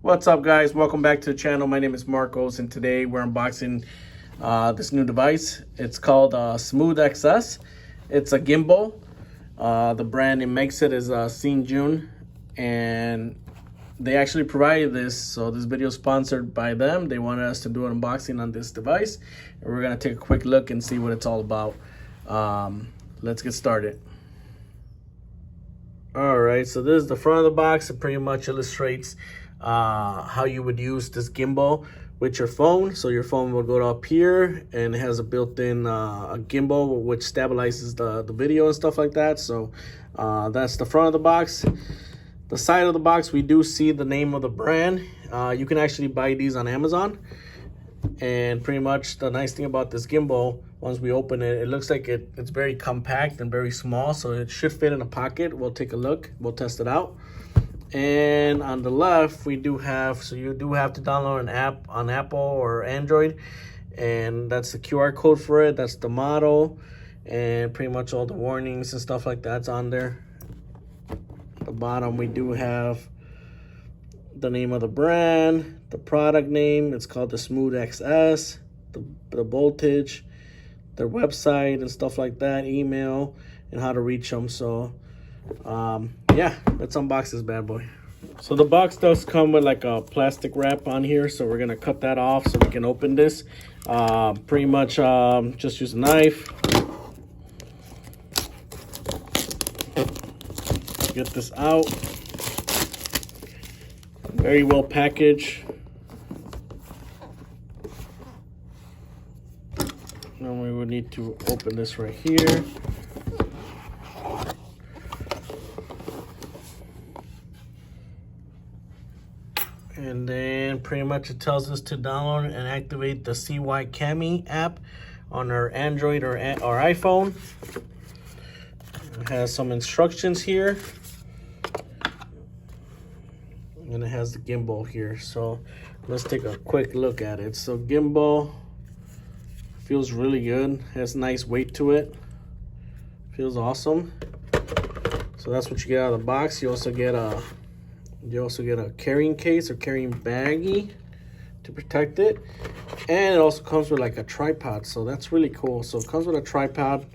What's up, guys? Welcome back to the channel. My name is Marcos, and today we're unboxing this new device. It's called Smooth XS. It's a gimbal. The brand that makes it is Zhuyun, and they actually provided this, so this video is sponsored by them. They wanted us to do an unboxing on this device, and we're gonna take a quick look and see what it's all about. Let's get started. All right, so this is the front of the box. It pretty much illustrates how you would use this gimbal with your phone. So your phone will go up here, and it has a built-in a gimbal which stabilizes the video and stuff like that. So that's the front of the box. The side of the box, we do see the name of the brand. You can actually buy these on Amazon. And pretty much the nice thing about this gimbal, once we open it, it looks like it's very compact and very small, so it should fit in a pocket. We'll take a look, we'll test it out. And on the left, we do have, so you do have to download an app on Apple or Android, and that's the QR code for it. That's the model, and pretty much all the warnings and stuff like that's on there. At the bottom, we do have the name of the brand, the product name. It's called the Smooth XS, the voltage, their website and stuff like that, email, and how to reach them. So yeah, let's unbox this bad boy. So the box does come with like a plastic wrap on here, so we're gonna cut that off so we can open this. Pretty much just use a knife. Get this out. Very well packaged. Now we would need to open this right here. And then pretty much it tells us to download and activate the CY Cami app on our Android or iPhone. It has some instructions here. And it has the gimbal here. So let's take a quick look at it. So gimbal feels really good. Has nice weight to it. Feels awesome. So that's what you get out of the box. You also get a carrying case or carrying baggie to protect it. And it also comes with like a tripod. So that's really cool. So it comes with a tripod,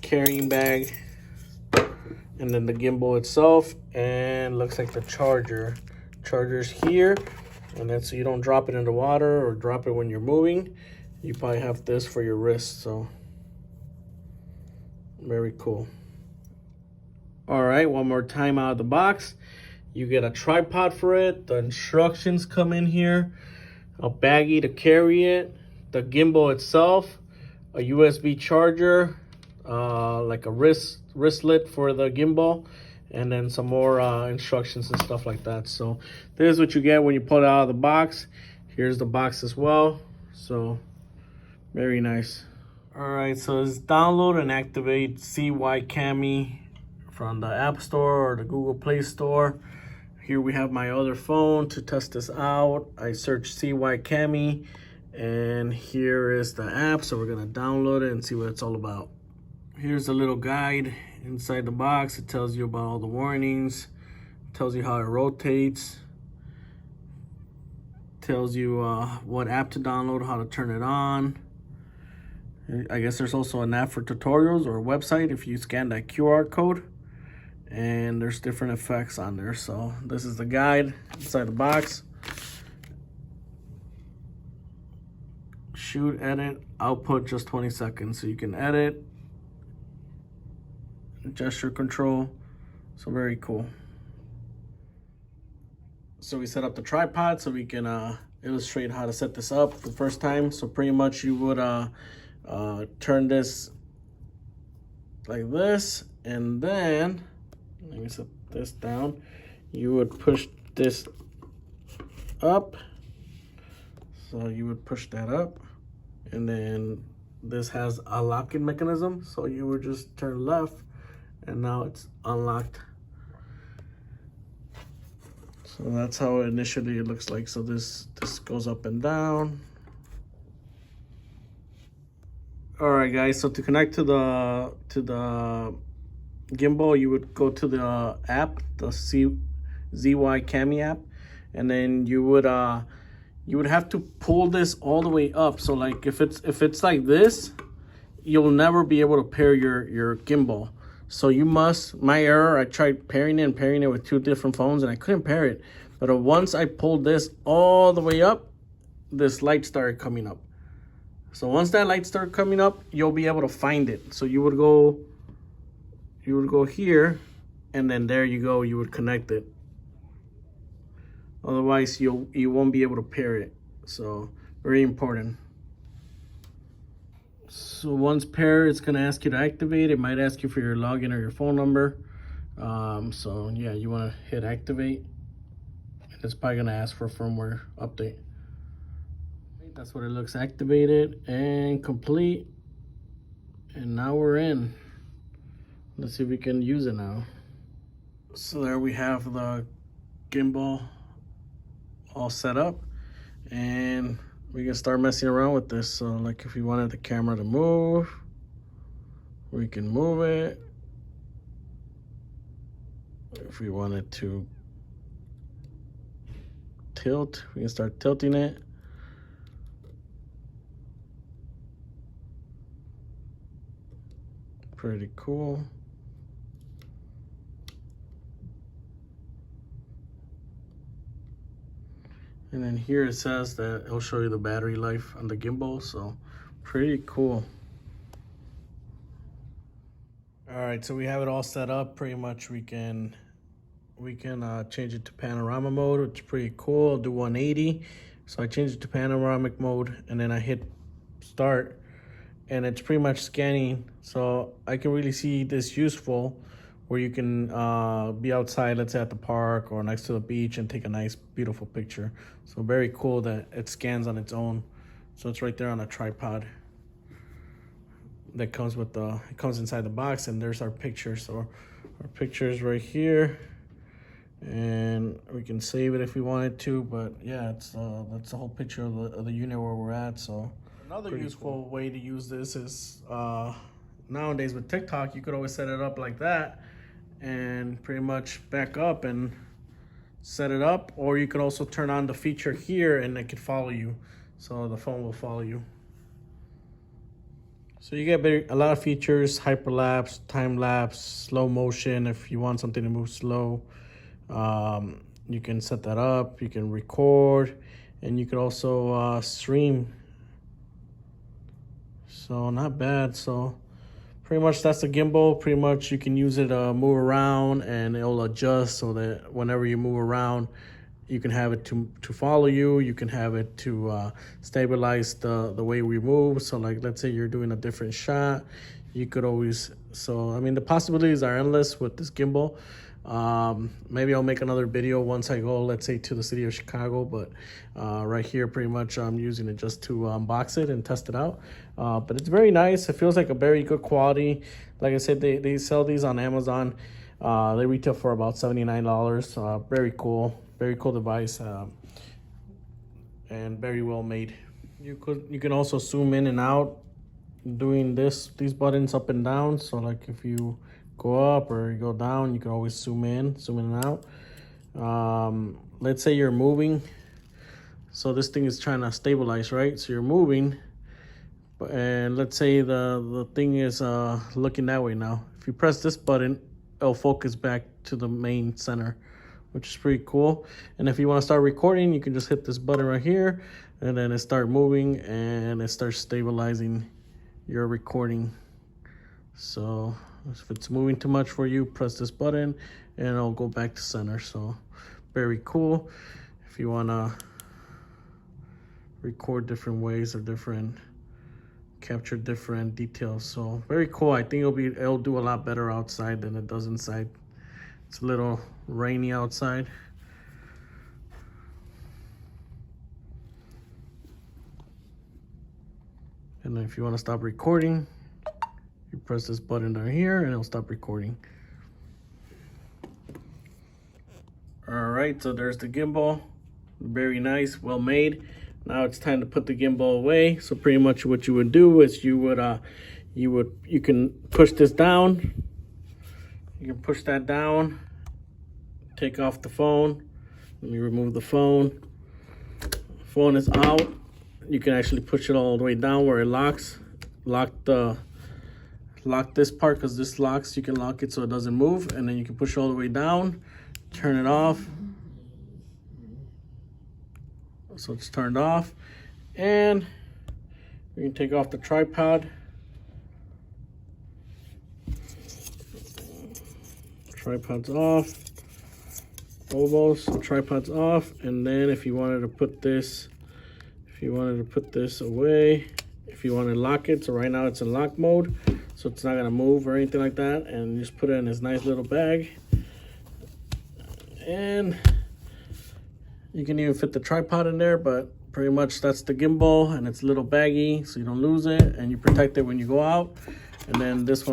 carrying bag, and then the gimbal itself, and looks like the charger's here. And then so you don't drop it in the water or drop it when you're moving. You probably have this for your wrist. So very cool. All right, one more time out of the box. You get a tripod for it. The instructions come in here, a baggie to carry it, the gimbal itself, a USB charger, like a wristlet for the gimbal, and then some more instructions and stuff like that. So this is what you get when you pull it out of the box. Here's the box as well. So very nice. All right, so let's download and activate CY Cami from the App Store or the Google Play Store. Here we have my other phone to test this out. I searched CY Cami, and here is the app. So we're gonna download it and see what it's all about. Here's a little guide inside the box. It tells you about all the warnings, tells you how it rotates, tells you what app to download, how to turn it on. I guess there's also an app for tutorials or a website if you scan that QR code. And there's different effects on there. So this is the guide inside the box. Shoot, edit, output, just 20 seconds. So you can edit, gesture control. So very cool. So we set up the tripod so we can illustrate how to set this up the first time. So pretty much you would turn this like this, and then let me set this down. You would push this up. So you would push that up, and then this has a locking mechanism. So you would just turn left, and now it's unlocked. So that's how initially it looks like. So this goes up and down. All right, guys. So to connect to the gimbal, you would go to the app, the ZY Cami app, and then you would have to pull this all the way up. So like if it's like this, you'll never be able to pair your gimbal. So you must, my error, I tried pairing it with two different phones and I couldn't pair it. But once I pulled this all the way up, this light started coming up. So once that light started coming up, you'll be able to find it. So you would go here, and then there you go, you would connect it. Otherwise, you won't be able to pair it. So very important. So once paired, it's gonna ask you to activate. It might ask you for your login or your phone number. So yeah, you wanna hit activate. And it's probably gonna ask for a firmware update. That's what it looks, activated and complete. And now we're in. Let's see if we can use it now. So there we have the gimbal all set up, and we can start messing around with this. So like if we wanted the camera to move, we can move it. If we wanted to tilt, we can start tilting it. Pretty cool. And then here it says that it'll show you the battery life on the gimbal, so pretty cool. All right, so we have it all set up. Pretty much we can change it to panorama mode, which is pretty cool. I'll do 180. So I changed it to panoramic mode, and then I hit start, and it's pretty much scanning. So I can really see this useful, where you can be outside, let's say at the park or next to the beach, and take a nice, beautiful picture. So very cool that it scans on its own. So it's right there on a tripod. That comes with it comes inside the box, and there's our picture. So our picture is right here, and we can save it if we wanted to. But yeah, it's that's the whole picture of the unit where we're at. So another useful way to use this is nowadays with TikTok, you could always set it up like that and pretty much back up and set it up, or you could also turn on the feature here and it could follow you, so the phone will follow you. So you get a lot of features: hyperlapse, time lapse, slow motion. If you want something to move slow, you can set that up. You can record, and you can also stream. So not bad. So pretty much that's the gimbal. Pretty much you can use it to move around, and it'll adjust so that whenever you move around, you can have it to follow you. You can have it to stabilize the way we move. So like, let's say you're doing a different shot, you could always, so I mean, the possibilities are endless with this gimbal. Maybe I'll make another video once I go, let's say, to the city of Chicago, but right here pretty much I'm using it just to unbox it and test it out. But it's very nice. It feels like a very good quality. Like I said, they sell these on Amazon. They retail for about $79. Very cool device, and very well made. You can also zoom in and out doing these buttons up and down. So like if you go up or you go down, you can always zoom in and out. Let's say you're moving, so this thing is trying to stabilize, right? So you're moving, and let's say the thing is looking that way now. If you press this button, it'll focus back to the main center, which is pretty cool. And if you want to start recording, you can just hit this button right here, and then it starts moving and it starts stabilizing your recording. So if it's moving too much for you, press this button and it'll go back to center. So very cool if you want to record different ways or capture different details. So very cool. I think it'll do a lot better outside than it does inside. It's a little rainy outside. And then if you want to stop recording, you press this button down here and it'll stop recording. All right, so there's the gimbal. Very nice, well made. Now it's time to put the gimbal away. So pretty much what you would do is you can push this down. You can push that down, take off the phone, Let me remove the phone. Phone is out. You can actually push it all the way down where it locks. Lock this part, because this locks. You can lock it so it doesn't move, and then you can push it all the way down. Turn it off. So it's turned off, and you can take off the tripod. Tripod's off. Almost. The tripod's off, and then if you wanted to put this, away, if you want to lock it, so right now it's in lock mode, so it's not gonna move or anything like that, and you just put it in this nice little bag, and you can even fit the tripod in there. But pretty much that's the gimbal, and it's a little baggy so you don't lose it, and you protect it when you go out. And then this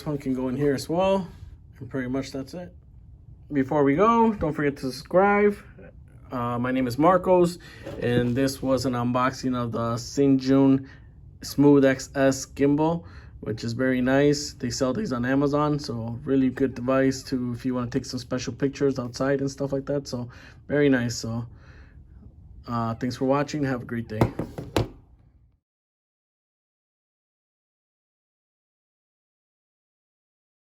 one can go in here as well, and pretty much that's it. Before we go, don't forget to subscribe. My name is Marcos, and this was an unboxing of the Zhuyun Smooth XS gimbal, which is very nice. They sell these on Amazon, so really good device to if you want to take some special pictures outside and stuff like that. So very nice. So thanks for watching. Have a great day.